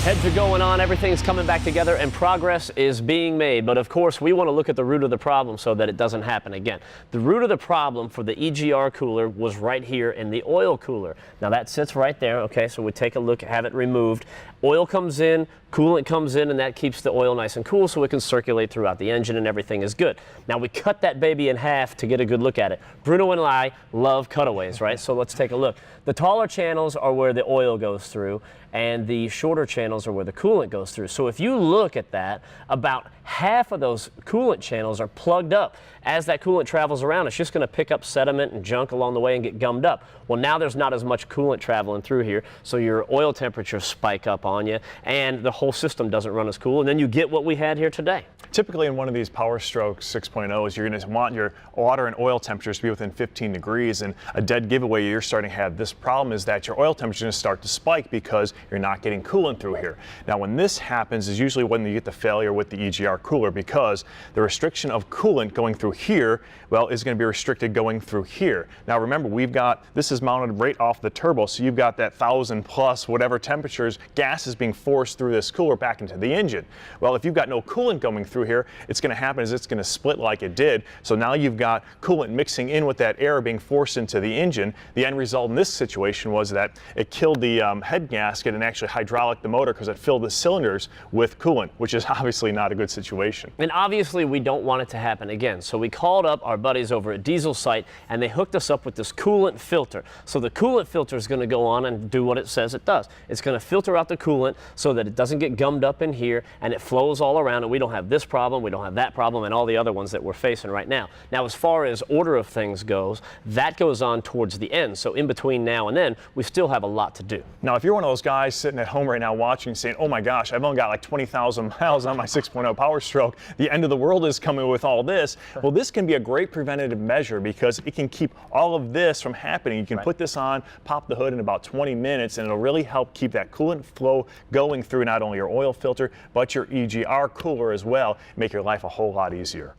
Heads are going on, everything's coming back together, and progress is being made. But of course, we want to look at the root of the problem so that it doesn't happen again. The root of the problem for the EGR cooler was right here in the oil cooler. Now that sits right there, okay, so we take a look, have it removed. Oil comes in, coolant comes in, and that keeps the oil nice and cool so it can circulate throughout the engine and everything is good. Now we cut that baby in half to get a good look at it. Bruno and I love cutaways, right? So let's take a look. The taller channels are where the oil goes through, and the shorter channels are where the coolant goes through. So if you look at that, about half of those coolant channels are plugged up. As that coolant travels around, it's just going to pick up sediment and junk along the way and get gummed up. Well, now there's not as much coolant traveling through here, so your oil temperatures spike up on you, and the whole system doesn't run as cool, and then you get what we had here today. Typically in one of these Power Stroke 6.0s, you're going to want your water and oil temperatures to be within 15 degrees, and a dead giveaway you're starting to have this problem is that your oil temperature is going to start to spike because you're not getting coolant through here. Now when this happens is usually when you get the failure with the EGR cooler, because the restriction of coolant going through here, well, is going to be restricted going through here. Now remember, this is mounted right off the turbo, so you've got that 1,000 plus whatever temperatures, gas is being forced through this cooler back into the engine. Well, if you've got no coolant going through here, it's going to happen is it's going to split like it did. So now you've got coolant mixing in with that air being forced into the engine. The end result in this situation was that it killed the head gasket and actually hydraulic the motor because it filled the cylinders with coolant, which is obviously not a good situation. And obviously we don't want it to happen again. So we called up our buddies over at Diesel Site and they hooked us up with this coolant filter. So the coolant filter is going to go on and do what it says it does. It's going to filter out the coolant so that it doesn't get gummed up in here and it flows all around, and we don't have this problem, we don't have that problem, and all the other ones that we're facing right now. Now as far as order of things goes, that goes on towards the end. So in between now and then, we still have a lot to do. Now if you're one of those guys sitting at home right now watching saying, oh my gosh, I've only got like 20,000 miles on my 6.0 Power Stroke, the end of the world is coming with all this. Well, this can be a great preventative measure because it can keep all of this from happening. You can put this on, pop the hood in about 20 minutes, and it'll really help keep that coolant flow going through not only your oil filter, but your EGR cooler as well, make your life a whole lot easier.